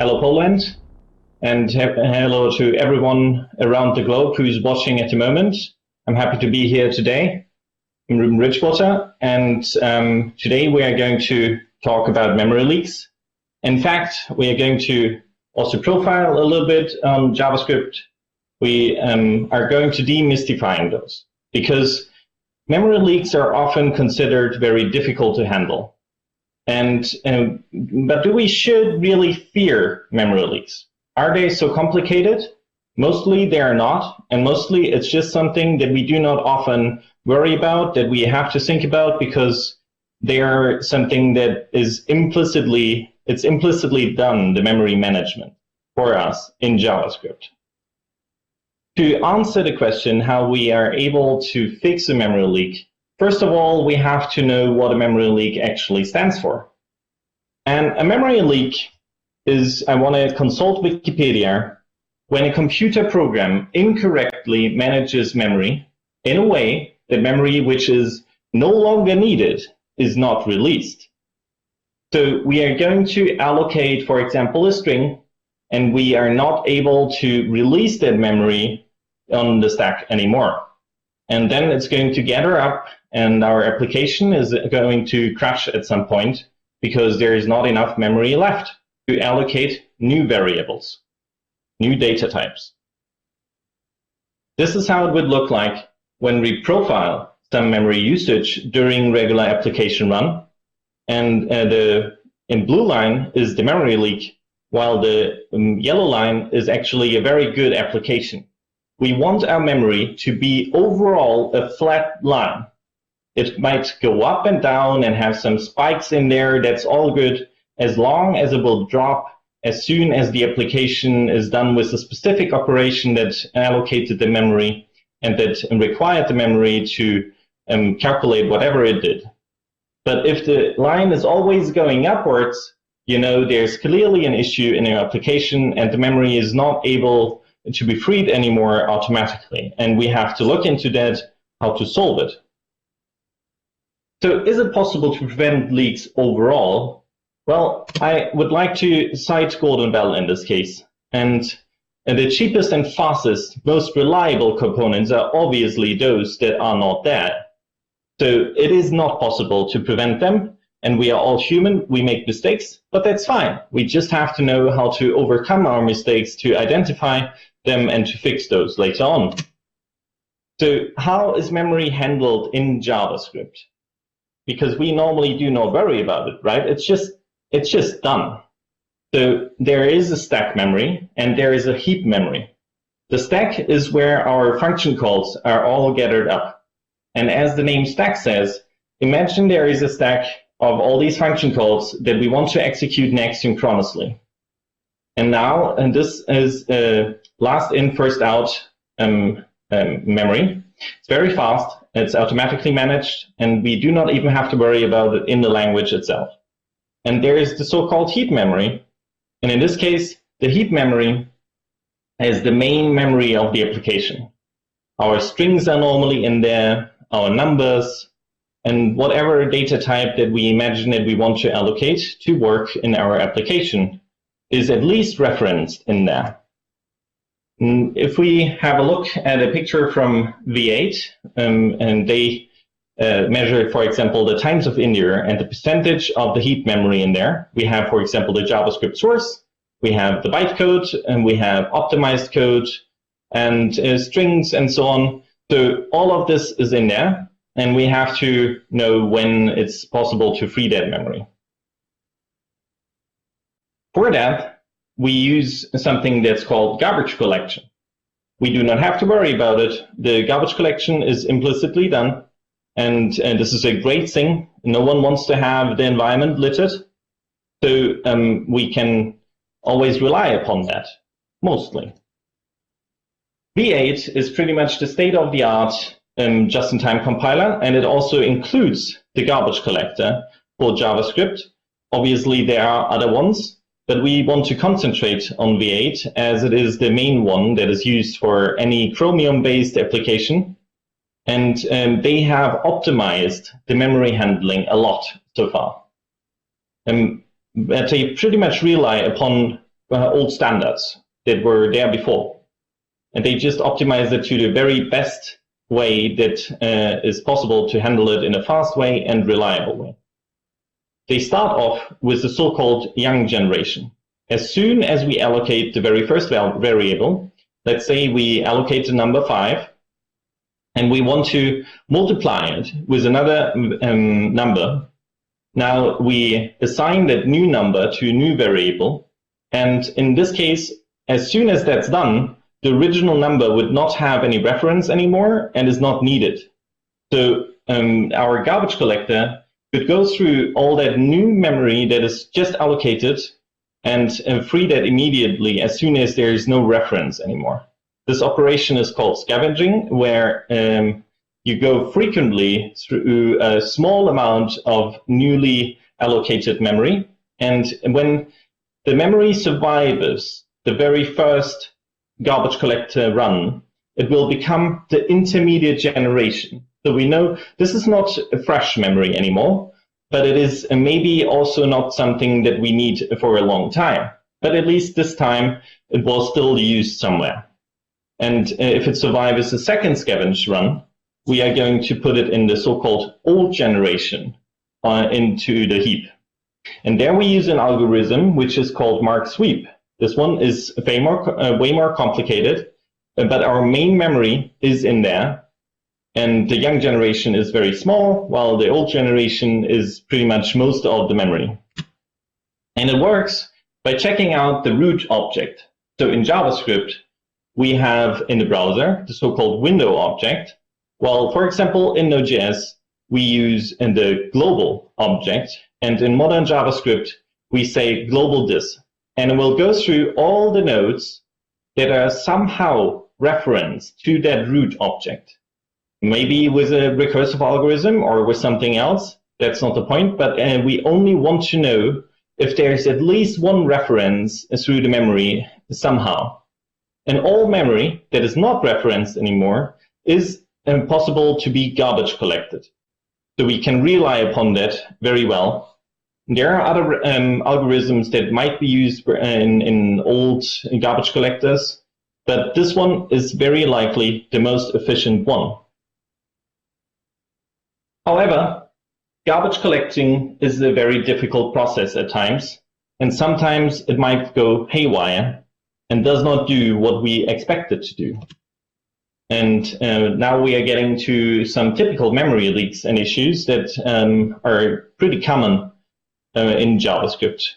Hello Poland, and hello to everyone around the globe who's watching at the moment. I'm happy to be here today. I'm Ruben Bridgewater, and today we are going to talk about memory leaks. In fact, we are going to also profile a little bit on JavaScript. We are going to demystifying those, because memory leaks are often considered very difficult to handle. But do we should really fear memory leaks? Are they so complicated? Mostly they are not, and mostly it's just something that we do not often worry about, that we have to think about, because they are something that is implicitly done, the memory management, for us in JavaScript. To answer the question how we are able to fix a memory leak, first of all, we have to know what a memory leak actually stands for. And a memory leak is, I want to consult Wikipedia, when a computer program incorrectly manages memory in a way that memory which is no longer needed is not released. So we are going to allocate, for example, a string, and we are not able to release that memory on the stack anymore. And then it's going to gather up, and our application is going to crash at some point because there is not enough memory left to allocate new variables, new data types. This is how it would look like when we profile some memory usage during regular application run. And in blue line is the memory leak, while the yellow line is actually a very good application. We want our memory to be overall a flat line. It might go up and down and have some spikes in there. That's all good, as long as it will drop as soon as the application is done with a specific operation that allocated the memory and that required the memory to calculate whatever it did. But if the line is always going upwards, you know, there's clearly an issue in your application and the memory is not able to be freed anymore automatically. And we have to look into that, how to solve it. So is it possible to prevent leaks overall? Well, I would like to cite Gordon Bell in this case. And the cheapest and fastest, most reliable components are obviously those that are not there. So it is not possible to prevent them. And we are all human, we make mistakes, but that's fine. We just have to know how to overcome our mistakes, to identify them and to fix those later on. So how is memory handled in JavaScript? Because we normally do not worry about it, right? It's just done. So there is a stack memory and there is a heap memory. The stack is where our function calls are all gathered up. And as the name stack says, imagine there is a stack of all these function calls that we want to execute next synchronously. And now, and this is last in, first out memory. It's very fast, it's automatically managed, and we do not even have to worry about it in the language itself. And there is the so-called heap memory. And in this case, the heap memory is the main memory of the application. Our strings are normally in there, our numbers, and whatever data type that we imagine that we want to allocate to work in our application is at least referenced in there. If we have a look at a picture from V8, and they measure, for example, the times of in-year and the percentage of the heap memory in there, we have, for example, the JavaScript source, we have the bytecode, and we have optimized code, and strings, and so on. So all of this is in there, and we have to know when it's possible to free that memory. For that, we use something that's called garbage collection. We do not have to worry about it. The garbage collection is implicitly done, and this is a great thing. No one wants to have the environment littered, so we can always rely upon that, mostly. V8 is pretty much the state-of-the-art just-in-time compiler, and it also includes the garbage collector for JavaScript. Obviously, there are other ones, but we want to concentrate on V8 as it is the main one that is used for any Chromium-based application. And they have optimized the memory handling a lot so far. But they pretty much rely upon old standards that were there before. And they just optimize it to the very best way that is possible to handle it in a fast way and reliable way. They start off with the so-called young generation. As soon as we allocate the very first variable, let's say we allocate the number 5, and we want to multiply it with another number. Now we assign that new number to a new variable, and in this case, as soon as that's done, the original number would not have any reference anymore and is not needed. So our garbage collector could go through all that new memory that is just allocated and free that immediately as soon as there is no reference anymore. This operation is called scavenging, where you go frequently through a small amount of newly allocated memory. And when the memory survives the very first garbage collector run, it will become the intermediate generation. So we know this is not a fresh memory anymore, but it is maybe also not something that we need for a long time. But at least this time it was still used somewhere. And if it survives a second scavenge run, we are going to put it in the so-called old generation into the heap. And there we use an algorithm which is called mark sweep. This one is way more complicated, but our main memory is in there. And the young generation is very small, while the old generation is pretty much most of the memory. And it works by checking out the root object. So in JavaScript, we have in the browser the so-called window object, while, for example, in Node.js, we use the global object, and in modern JavaScript, we say global this. And it will go through all the nodes that are somehow referenced to that root object. Maybe with a recursive algorithm or with something else, that's not the point, but we only want to know if there's at least one reference through the memory somehow. And all memory that is not referenced anymore is possible to be garbage collected. So we can rely upon that very well. There are other algorithms that might be used in old garbage collectors, but this one is very likely the most efficient one. However, garbage collecting is a very difficult process at times, and sometimes it might go haywire and does not do what we expect it to do. And now we are getting to some typical memory leaks and issues that are pretty common in JavaScript.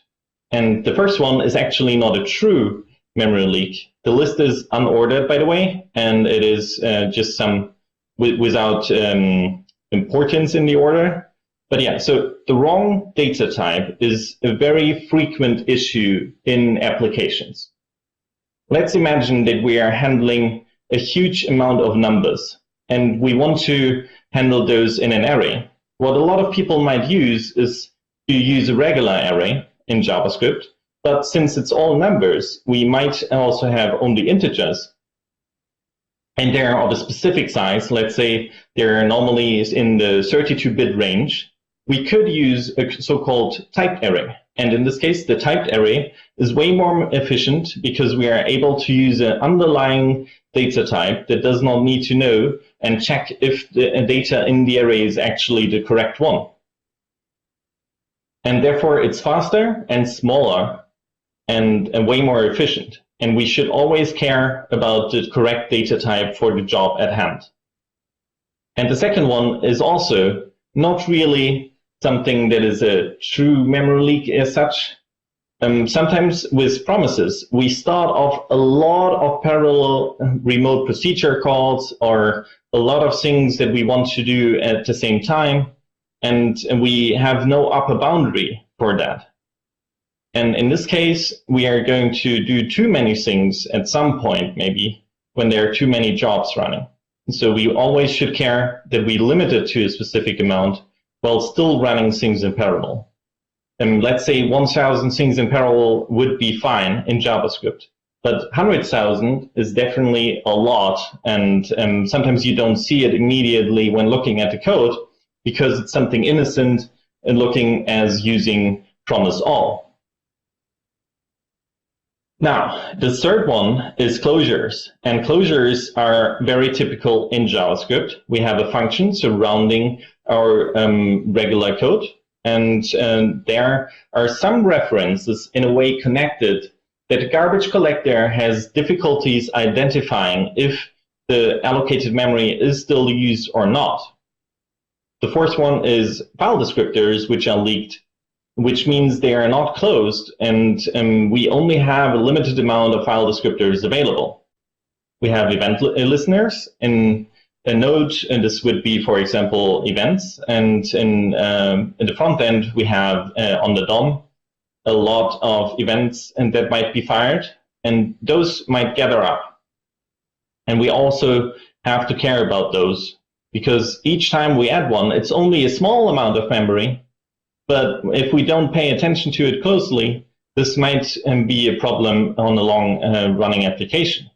And the first one is actually not a true memory leak. The list is unordered, by the way, and it is just some without importance in the order. But yeah, so the wrong data type is a very frequent issue in applications. Let's imagine that we are handling a huge amount of numbers, and we want to handle those in an array. What a lot of people might use is to use a regular array in JavaScript, but since it's all numbers, we might also have only integers. And they are of a specific size. Let's say they're normally in the 32-bit range. We could use a so-called typed array. And in this case, the typed array is way more efficient because we are able to use an underlying data type that does not need to know and check if the data in the array is actually the correct one. And therefore, it's faster and smaller and way more efficient. And we should always care about the correct data type for the job at hand. And the second one is also not really something that is a true memory leak as such. Sometimes with promises, we start off a lot of parallel remote procedure calls or a lot of things that we want to do at the same time, and we have no upper boundary for that. And in this case, we are going to do too many things at some point, maybe, when there are too many jobs running. So we always should care that we limit it to a specific amount while still running things in parallel. And let's say 1,000 things in parallel would be fine in JavaScript, but 100,000 is definitely a lot, and sometimes you don't see it immediately when looking at the code because it's something innocent and looking as using promise all. Now, the third one is closures, and closures are very typical in JavaScript. We have a function surrounding our regular code, and there are some references in a way connected that the garbage collector has difficulties identifying if the allocated memory is still used or not. The fourth one is file descriptors, which are leaked, which means they are not closed, and we only have a limited amount of file descriptors available. We have event listeners in a node, and this would be, for example, events, and in the front end, we have on the DOM a lot of events and that might be fired, and those might gather up. And we also have to care about those, because each time we add one, it's only a small amount of memory, but if we don't pay attention to it closely, this might be a problem on a long running application.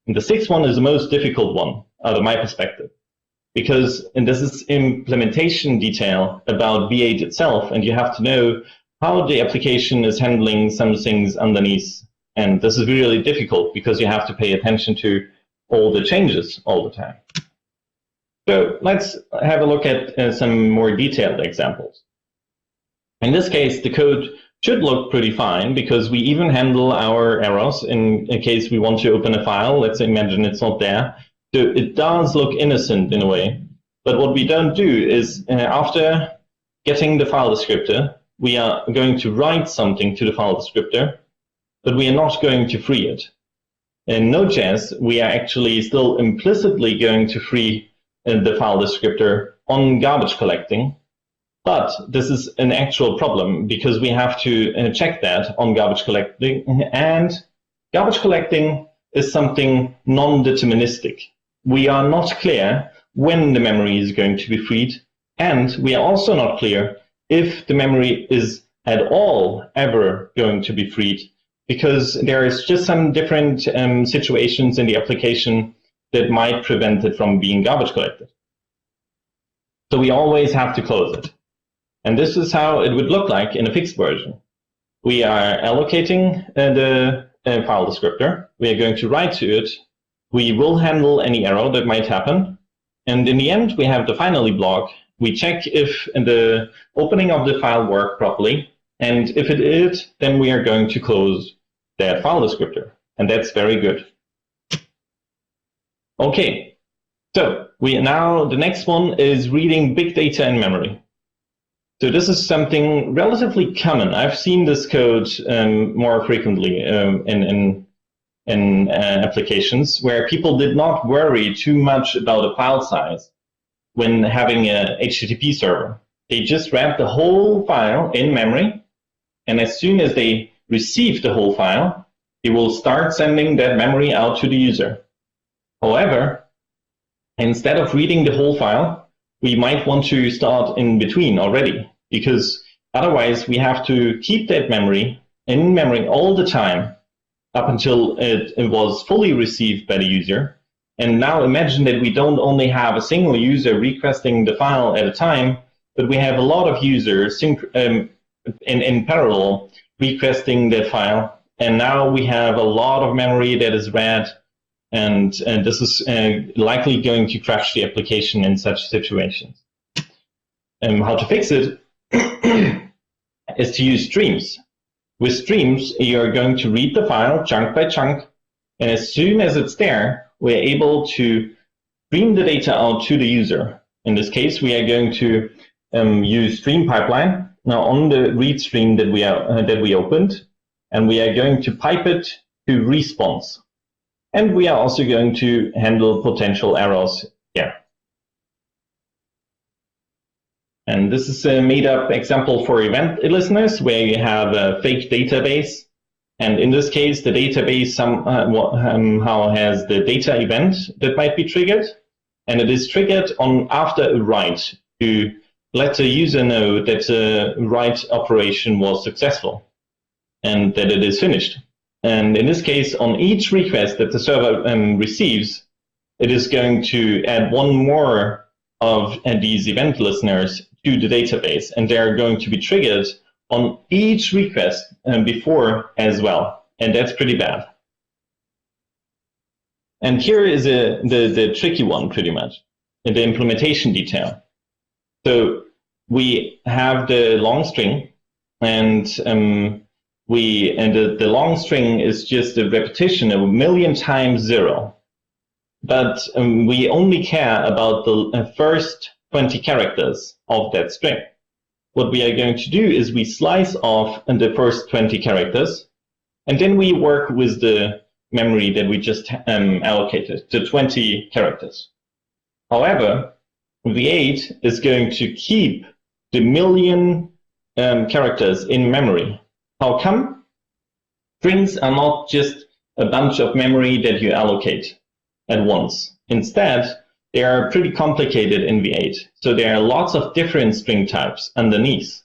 And the sixth one is the most difficult one out of my perspective, because and this is implementation detail about V8 itself, and you have to know how the application is handling some things underneath. And this is really difficult because you have to pay attention to all the changes all the time. So let's have a look at some more detailed examples. In this case, the code should look pretty fine because we even handle our errors in case we want to open a file. Let's imagine it's not there. So it does look innocent in a way. But what we don't do is after getting the file descriptor, we are going to write something to the file descriptor, but we are not going to free it. In Node.js, we are actually still implicitly going to free the file descriptor on garbage collecting, but this is an actual problem because we have to check that on garbage collecting, and garbage collecting is something non-deterministic. We are not clear when the memory is going to be freed, and we are also not clear if the memory is at all ever going to be freed, because there is just some different situations in the application that might prevent it from being garbage collected. So we always have to close it. And this is how it would look like in a fixed version. We are allocating the file descriptor. We are going to write to it. We will handle any error that might happen. And in the end, we have the finally block. We check if the opening of the file worked properly. And if it did, then we are going to close that file descriptor. And that's very good. Okay, so the next one is reading big data in memory. So this is something relatively common. I've seen this code more frequently in applications where people did not worry too much about the file size when having a HTTP server. They just read the whole file in memory, and as soon as they receive the whole file, they will start sending that memory out to the user. However, instead of reading the whole file, we might want to start in between already, because otherwise we have to keep that memory in memory all the time up until it was fully received by the user. And now imagine that we don't only have a single user requesting the file at a time, but we have a lot of users in parallel requesting that file. And now we have a lot of memory that is read, and this is likely going to crash the application in such situations. How to fix it is to use streams. With streams, you are going to read the file chunk by chunk, and as soon as it's there, we're able to stream the data out to the user. In this case, we are going to use stream pipeline now on the read stream that we opened, and we are going to pipe it to response. And we are also going to handle potential errors here. And this is a made-up example for event listeners where you have a fake database. And in this case, the database somehow has the data event that might be triggered. And it is triggered after a write to let the user know that the write operation was successful and that it is finished. And in this case, on each request that the server receives, it is going to add one more of these event listeners to the database, and they are going to be triggered on each request before as well. and that's pretty bad. And here is the tricky one, pretty much, in the implementation detail. So we have the long string, and the long string is just a repetition of 1,000,000 times 0. But we only care about the first 20 characters of that string. What we are going to do is we slice off the first 20 characters, and then we work with the memory that we just allocated, the 20 characters. However, V8 is going to keep the 1,000,000 characters in memory. How come? Strings are not just a bunch of memory that you allocate at once. Instead, they are pretty complicated in V8. So there are lots of different string types underneath.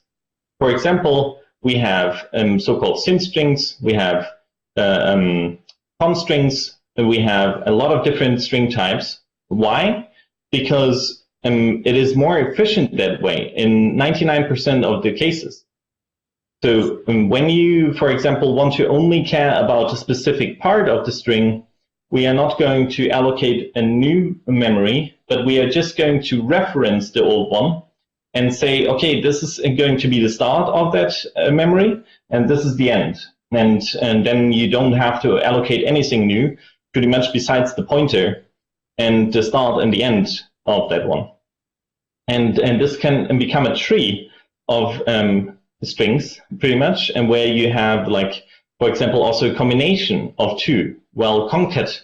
For example, we have so-called sim strings, we have com strings, and we have a lot of different string types. Why? Because it is more efficient that way in 99% of the cases. So when you, for example, want to only care about a specific part of the string, we are not going to allocate a new memory, but we are just going to reference the old one and say, okay, this is going to be the start of that memory, and this is the end. And then you don't have to allocate anything new, pretty much besides the pointer and the start and the end of that one. And this can become a tree of strings, pretty much, and where you have, like, for example, also a combination of two. Well, concat,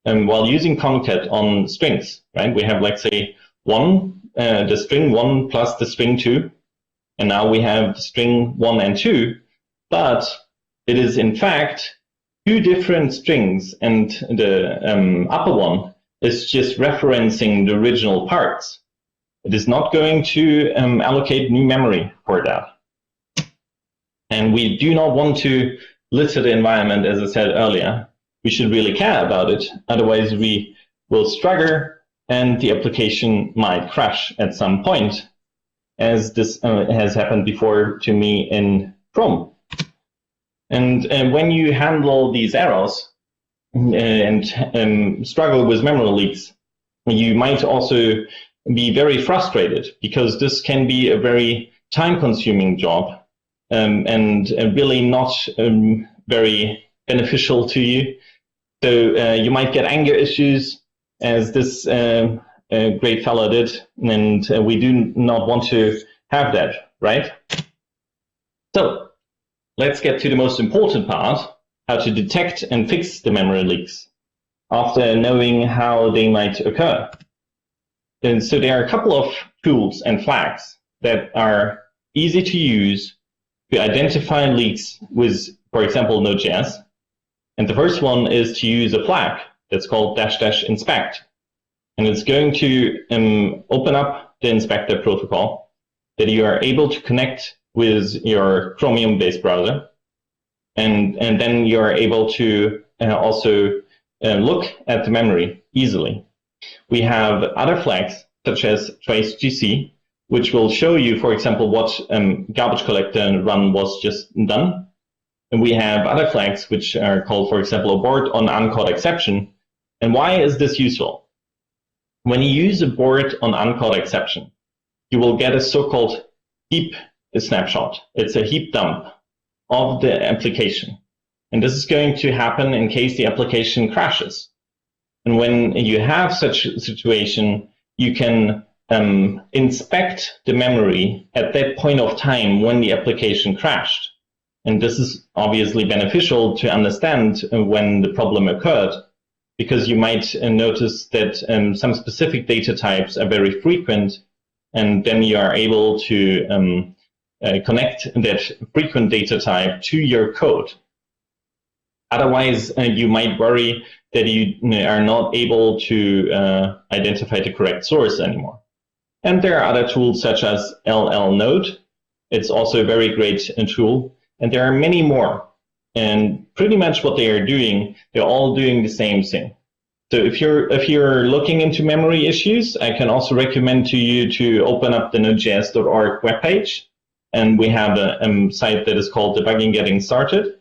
while using concat on strings, right? We have, like, say, the string 1 plus the string 2, and now we have the string 1 and 2, but it is in fact two different strings, and the upper one is just referencing the original parts. It is not going to allocate new memory for that. And we do not want to litter the environment, as I said earlier. We should really care about it, otherwise we will struggle and the application might crash at some point, as this has happened before to me in Chrome. And when you handle these errors and struggle with memory leaks, you might also be very frustrated, because this can be a very time-consuming job and really not very beneficial to you. So you might get anger issues, as this great fellow did, and we do not want to have that, right? So let's get to the most important part, how to detect and fix the memory leaks after knowing how they might occur. And so there are a couple of tools and flags that are easy to use to identify leaks with, for example, Node.js. And the first one is to use a flag that's called --inspect. And it's going to open up the inspector protocol that you are able to connect with your Chromium-based browser. And then you're able to also look at the memory easily. We have other flags, such as tracegc, which will show you, for example, what garbage collector run was just done. And we have other flags, which are called, for example, abort on uncaught exception. And why is this useful? When you use abort on uncaught exception, you will get a so-called heap snapshot. It's a heap dump of the application. And this is going to happen in case the application crashes. And when you have such a situation, you can inspect the memory at that point of time when the application crashed. And this is obviously beneficial to understand when the problem occurred, because you might notice that some specific data types are very frequent, and then you are able to connect that frequent data type to your code. Otherwise, you might worry that you are not able to identify the correct source anymore. And there are other tools such as llnode. It's also a very great tool. And there are many more. And pretty much what they are doing, they're all doing the same thing. So if you're looking into memory issues, I can also recommend to you to open up the Node.js.org webpage. And we have a site that is called Debugging Getting Started.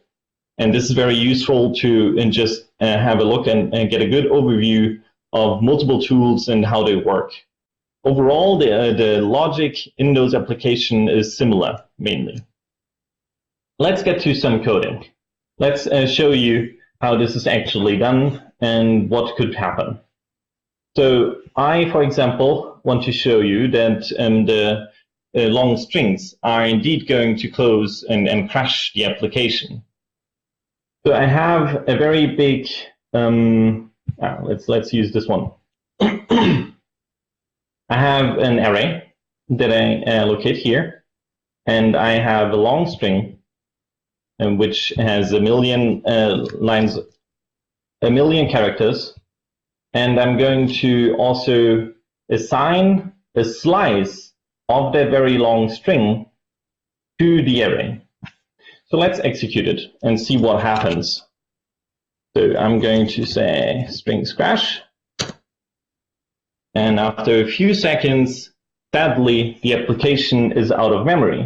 And this is very useful to just have a look and get a good overview of multiple tools and how they work. Overall, the logic in those applications is similar, mainly. Let's get to some coding. Let's show you how this is actually done and what could happen. So I, for example, want to show you that the long strings are indeed going to close and crash the application. So I have a very big, let's use this one. I have an array that I allocate here, and I have a long string, which has a million lines, a million characters, and I'm going to also assign a slice of that very long string to the array. So let's execute it and see what happens. So I'm going to say strings crash. And after a few seconds, sadly, the application is out of memory.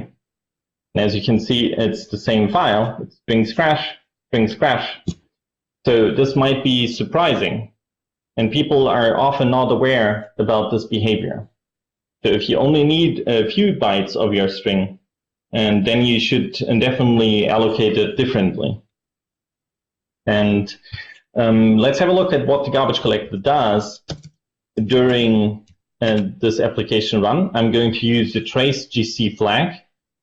And as you can see, it's the same file. It's strings crash, strings crash. So this might be surprising. And people are often not aware about this behavior. So if you only need a few bytes of your string, and then you should definitely allocate it differently. And let's have a look at what the garbage collector does during this application run. I'm going to use the trace GC flag,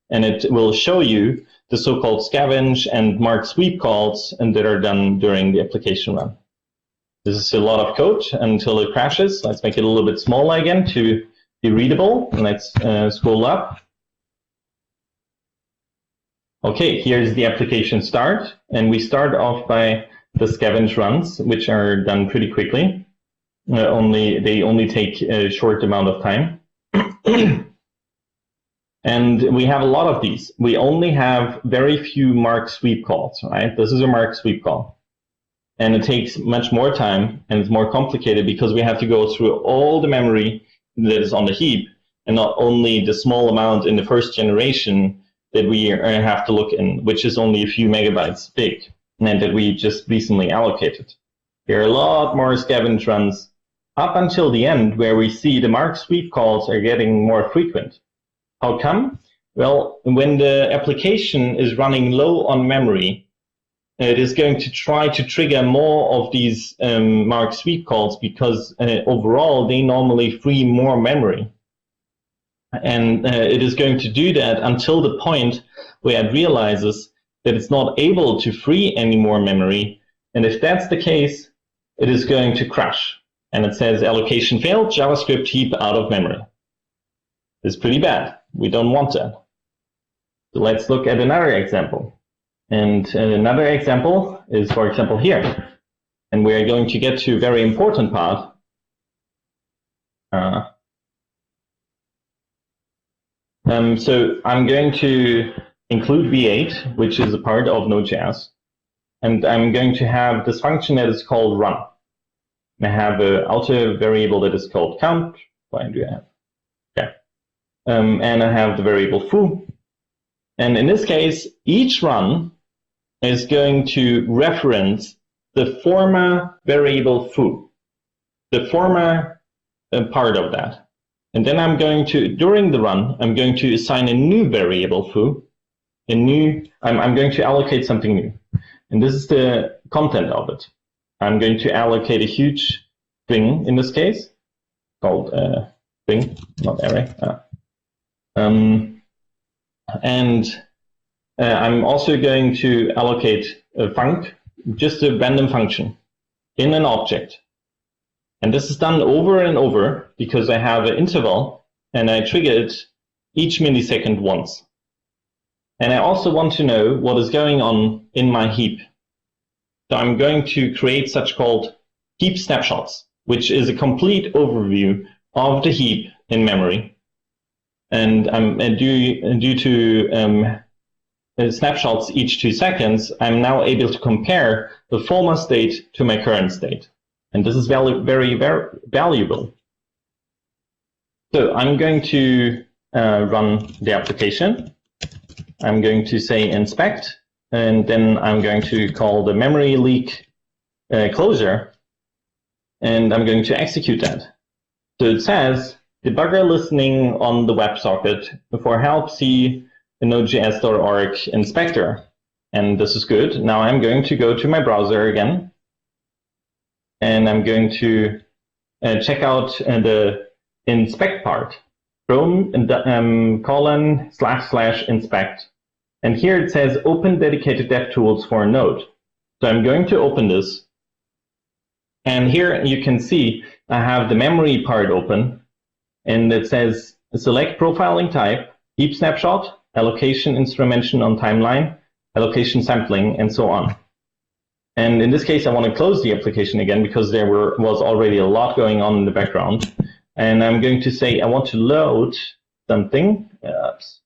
and it will show you the so-called scavenge and mark sweep calls and that are done during the application run. This is a lot of code until it crashes. Let's make it a little bit smaller again to be readable. Let's scroll up. Okay, here's the application start, and we start off by the scavenge runs, which are done pretty quickly. They only take a short amount of time. And we have a lot of these. We only have very few mark sweep calls, right? This is a mark sweep call. And it takes much more time, and it's more complicated because we have to go through all the memory that is on the heap, and not only the small amount in the first generation that we have to look in, which is only a few megabytes big, and that we just recently allocated. There are a lot more scavenge runs up until the end, where we see the mark sweep calls are getting more frequent. How come? Well, when the application is running low on memory, it is going to try to trigger more of these mark sweep calls because overall they normally free more memory. And it is going to do that until the point where it realizes that it's not able to free any more memory. And if that's the case, it is going to crash. And it says allocation failed, JavaScript heap out of memory. It's pretty bad. We don't want that. So let's look at another example. And another example is, for example, here. And we're going to get to a very important part. So I'm going to include V8, which is a part of Node.js. And I'm going to have this function that is called run. I have an outer variable that is called count. Why do I have? Okay. And I have the variable foo. And in this case, each run is going to reference the former variable foo, the former part of that. And then I'm going to, during the run, I'm going to assign a new variable foo, I'm going to allocate something new. And this is the content of it. I'm going to allocate a huge string in this case, called string, not array. I'm also going to allocate a func, just a random function, in an object. And this is done over and over because I have an interval and I trigger it each millisecond once. And I also want to know what is going on in my heap. So I'm going to create such called heap snapshots, which is a complete overview of the heap in memory. And due to snapshots each 2 seconds, I'm now able to compare the former state to my current state. And this is very, very valuable. So I'm going to run the application. I'm going to say inspect, and then I'm going to call the memory leak closure, and I'm going to execute that. So it says, debugger listening on the WebSocket for help, see the Node.js.org inspector. And this is good. Now I'm going to go to my browser again, and I'm going to check out the inspect part, Chrome ://inspect. And here it says open dedicated DevTools for Node. So I'm going to open this. And here you can see I have the memory part open, and it says select profiling type, heap snapshot, allocation instrumentation on timeline, allocation sampling, and so on. And in this case, I want to close the application again because there was already a lot going on in the background. And I'm going to say I want to load something. Oops.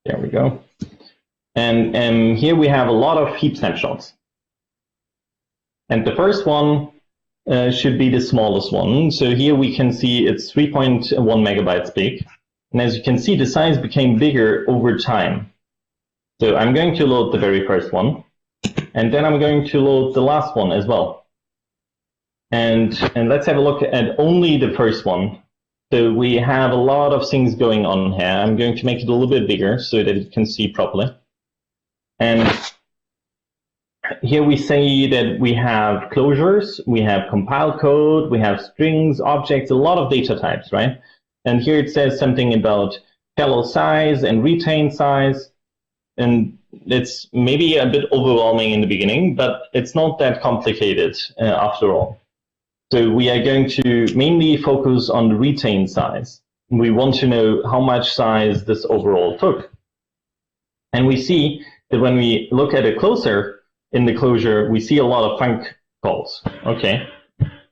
There we go. And here we have a lot of heap snapshots. And the first one should be the smallest one. So here we can see it's 3.1 megabytes big. And as you can see, the size became bigger over time. So I'm going to load the very first one. And then I'm going to load the last one as well. And let's have a look at only the first one. So we have a lot of things going on here. I'm going to make it a little bit bigger so that you can see properly. And here we say that we have closures, we have compiled code, we have strings, objects, a lot of data types, right? And here it says something about shallow size and retain size. And it's maybe a bit overwhelming in the beginning, but it's not that complicated after all. So we are going to mainly focus on the retain size. We want to know how much size this overall took. And we see that when we look at it closer in the closure, we see a lot of func calls, okay?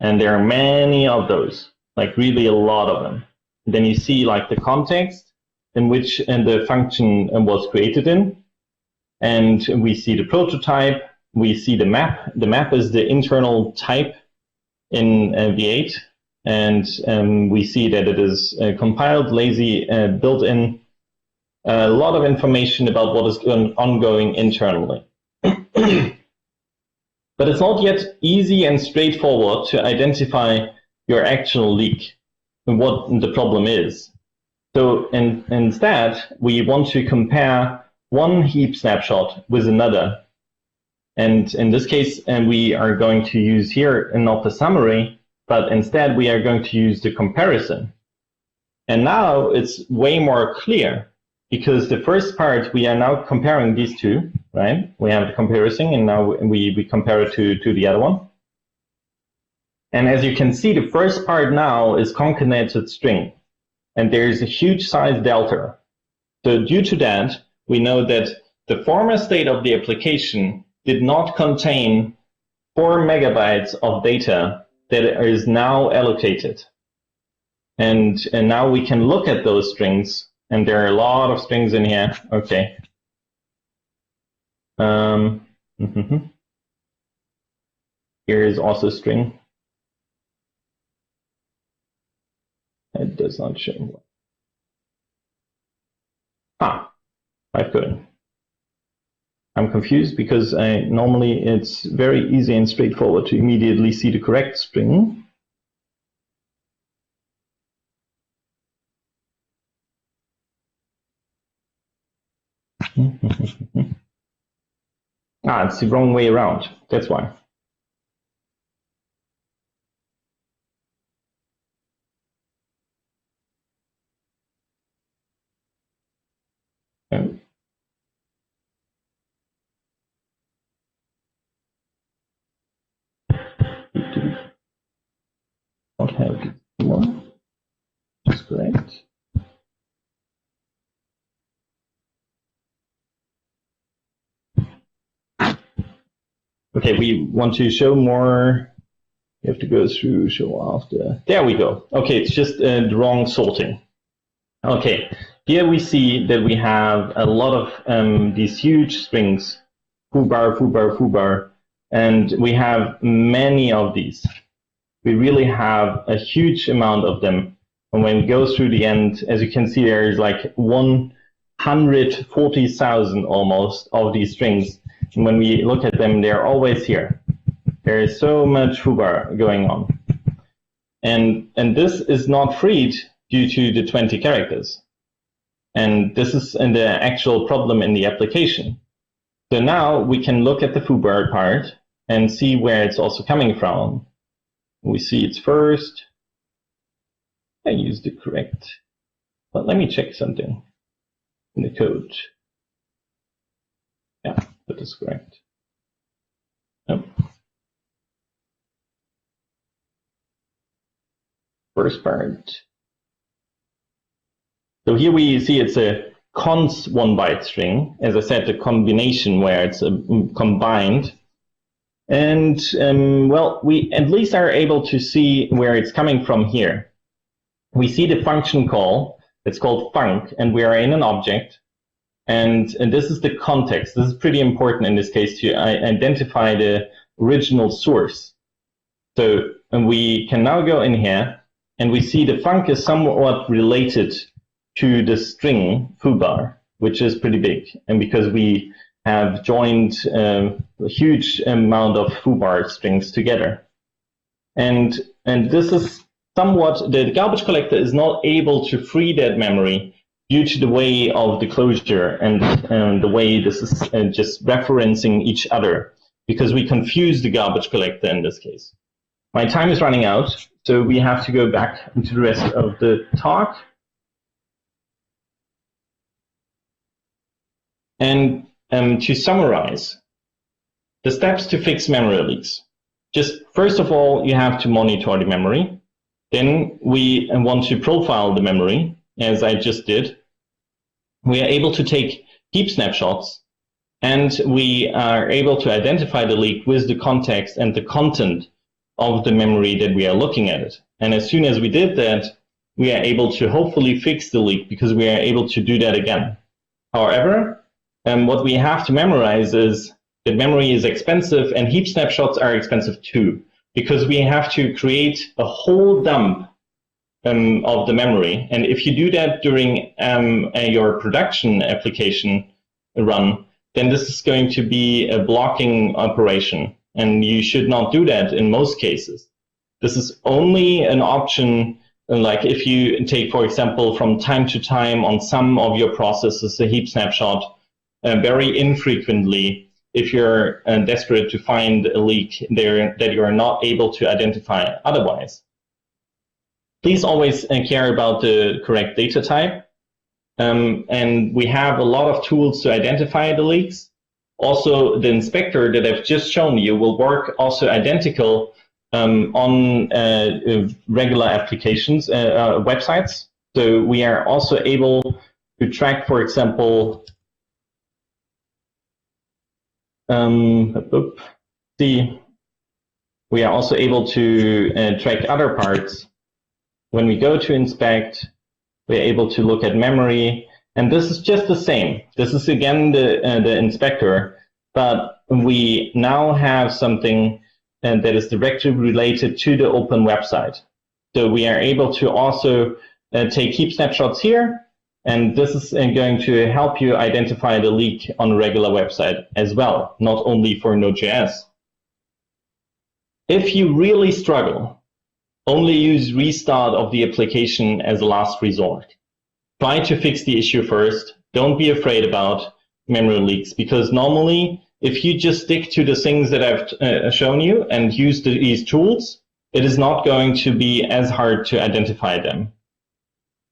And there are many of those, like really a lot of them. And then you see like the context in which the function was created in. And we see the prototype, we see the map. The map is the internal type in V8. And we see that it is compiled, lazy, built in. A lot of information about what is ongoing internally. But it's not yet easy and straightforward to identify your actual leak and what the problem is. So instead, we want to compare one heap snapshot with another. And in this case, we are going to use here not the summary, but instead we are going to use the comparison. And now it's way more clear. Because the first part, we are now comparing these two, right? We have the comparison, and now we compare it to the other one. And as you can see, the first part now is concatenated string, and there's a huge size delta. So due to that, we know that the former state of the application did not contain 4 megabytes of data that is now allocated. And now we can look at those strings. And there are a lot of strings in here. Okay. Here is also a string. It does not show. I've got it. I'm confused because normally it's very easy and straightforward to immediately see the correct string. It's the wrong way around. That's why. Not have one. That's correct. Okay, we want to show more. You have to go through show after. There we go. Okay, it's just the wrong sorting. Okay, here we see that we have a lot of these huge strings, foobar, foobar, foobar, and we have many of these. We really have a huge amount of them And when we go through the end, as you can see, there is like 140,000 almost of these strings. And when we look at them, they're always here. There is so much foobar going on. And this is not freed due to the 20 characters. And this is the actual problem in the application. So now we can look at the foobar part and see where it's also coming from. We see it's first. I used the correct, but let me check something in the code. Yeah, that is correct. Nope. First part. So here we see it's a const 1-byte string. As I said, the combination where it's combined. And well, we at least are able to see where it's coming from here. We see the function call. It's called func, and we are in an object. And this is the context. This is pretty important in this case to identify the original source. So we can now go in here, and we see the func is somewhat related to the string foobar, which is pretty big. And because we have joined a huge amount of foobar strings together. And this is somewhat, the garbage collector is not able to free that memory due to the way of the closure and the way this is just referencing each other, because we confuse the garbage collector in this case. My time is running out, so we have to go back into the rest of the talk. And to summarize, the steps to fix memory leaks. Just first of all, you have to monitor the memory. Then we want to profile the memory, as I just did. We are able to take heap snapshots, and we are able to identify the leak with the context and the content of the memory that we are looking at it. And as soon as we did that, we are able to hopefully fix the leak, because we are able to do that again. However, what we have to memorize is that memory is expensive, and heap snapshots are expensive too, because we have to create a whole dump of the memory. And if you do that during your production application run, then this is going to be a blocking operation, and you should not do that in most cases. This is only an option, like if you take, for example, from time to time on some of your processes, a heap snapshot, very infrequently, if you're desperate to find a leak there that you're not able to identify otherwise. Please always care about the correct data type. And we have a lot of tools to identify the leaks. Also, the inspector that I've just shown you will work also identical on regular applications, websites. So we are also able to track, for example, we are also able to track other parts. When we go to inspect, we're able to look at memory, and this is just the same. This is again the inspector, but we now have something that is directly related to the open website. So we are able to also take heap snapshots here, and this is going to help you identify the leak on a regular website as well, not only for Node.js. If you really struggle, only use restart of the application as a last resort. Try to fix the issue first. Don't be afraid about memory leaks, because normally, if you just stick to the things that I've shown you and use these tools, it is not going to be as hard to identify them.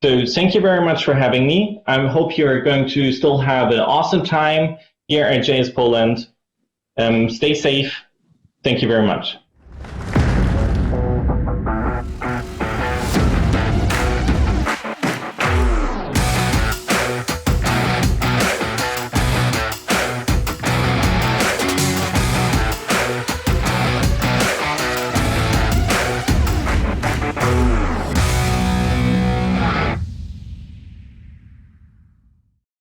So thank you very much for having me. I hope you're going to still have an awesome time here at JsPoland. Stay safe. Thank you very much.